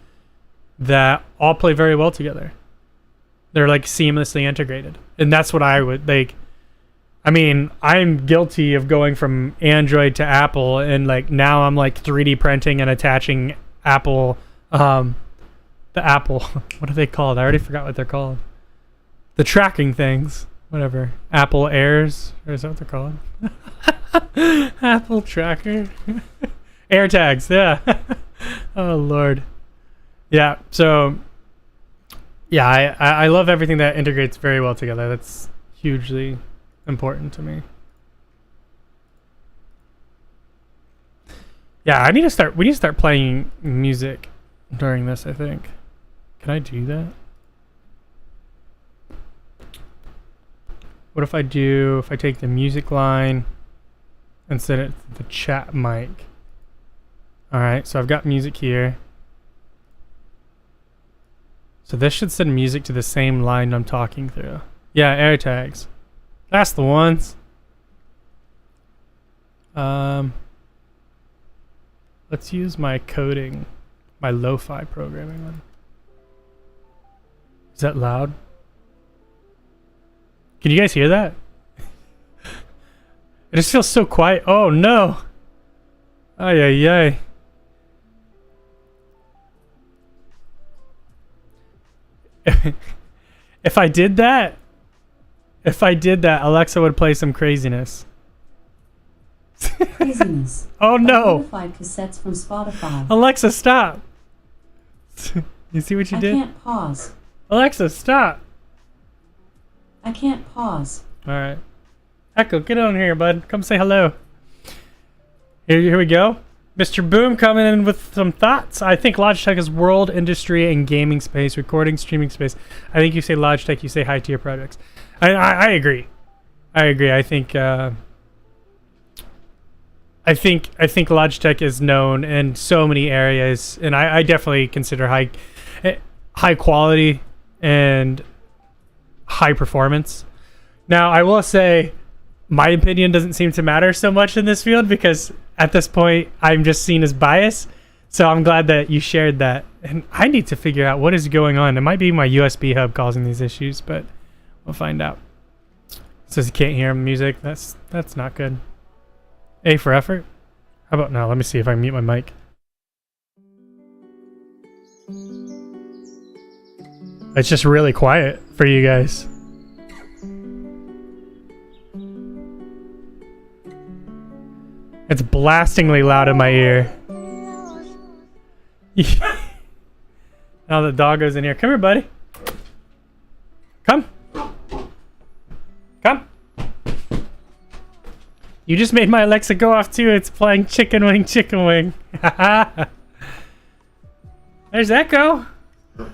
that all play very well together. They're like seamlessly integrated, and that's what I would like. I mean, I'm guilty of going from Android to Apple, and like now I'm like 3D printing and attaching Apple, the Apple, what are they called? I already forgot what they're called. The tracking things, whatever. Apple Airs, or is that what they're called? Apple Tracker. AirTags, yeah. Oh, Lord. Yeah, so, yeah, I love everything that integrates very well together. That's hugely important to me. Yeah, we need to start playing music during this, I think. Can I do that? What if I take the music line and set it to the chat mic? Alright, so I've got music here. So this should send music to the same line I'm talking through. Yeah, AirTags. That's the ones. Let's use my coding, my lo-fi programming one. Is that loud? Can you guys hear that? It just feels so quiet. Oh no! Ay ay ay. If I did that, Alexa would play some craziness. Craziness. Oh no! Modified cassettes from Spotify. Alexa, stop! You see what you did? I can't pause. Alexa, stop! I can't pause. Alright. Echo, get on here, bud. Come say hello. Here we go. Mr. Boom coming in with some thoughts. I think Logitech is world, industry, and gaming space, recording, streaming space. I think you say Logitech, you say high tier projects. I agree. I think Logitech is known in so many areas, and I definitely consider high quality and high performance. Now, I will say my opinion doesn't seem to matter so much in this field, because at this point I'm just seen as biased. So I'm glad that you shared that, and I need to figure out what is going on. It might be my USB hub causing these issues, but we'll find out. It says you can't hear music. That's not good. A for effort. How about now? Let me see if I can mute my mic. It's just really quiet for you guys. It's blastingly loud in my ear. Now the dog goes in here. Come here, buddy. Come. Come. You just made my Alexa go off too. It's playing chicken wing, chicken wing. There's Echo. All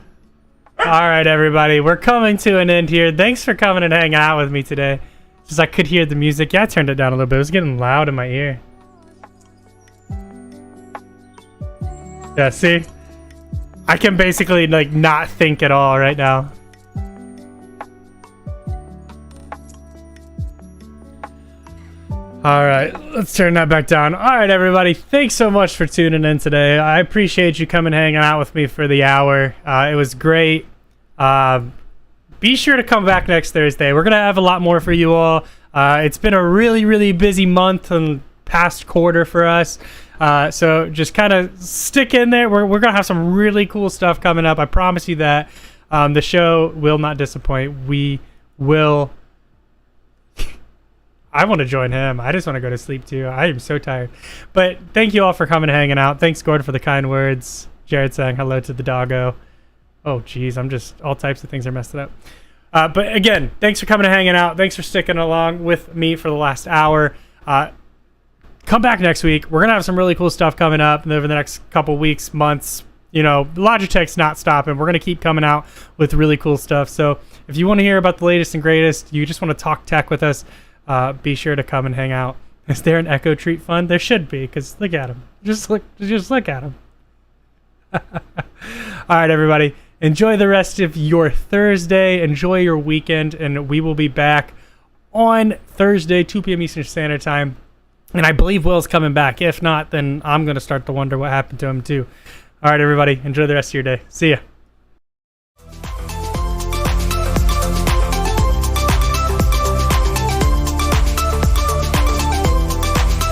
right, everybody. We're coming to an end here. Thanks for coming and hanging out with me today. Just I could hear the music. Yeah, I turned it down a little bit. It was getting loud in my ear. Yeah, see? I can basically like not think at all right now. All right, let's turn that back down. All right, everybody, thanks so much for tuning in today. I appreciate you coming hanging out with me for the hour. It was great. Be sure to come back next Thursday. We're going to have a lot more for you all. It's been a really, really busy month and past quarter for us. So just kind of stick in there. We're going to have some really cool stuff coming up. I promise you that. The show will not disappoint. We will... I want to join him. I just want to go to sleep too. I am so tired. But thank you all for coming and hanging out. Thanks, Gordon, for the kind words. Jared saying hello to the doggo. Oh, geez. I'm just... all types of things are messed up. But again, thanks for coming and hanging out. Thanks for sticking along with me for the last hour. Come back next week. We're going to have some really cool stuff coming up over the next couple weeks, months. You know, Logitech's not stopping. We're going to keep coming out with really cool stuff. So if you want to hear about the latest and greatest, you just want to talk tech with us, be sure to come and hang out. Is there an Echo Treat Fund? There should be, because look at him. Just look at him. All right, everybody. Enjoy the rest of your Thursday. Enjoy your weekend, and we will be back on Thursday, 2 p.m. Eastern Standard Time. And I believe Will's coming back. If not, then I'm going to start to wonder what happened to him, too. All right, everybody. Enjoy the rest of your day. See ya.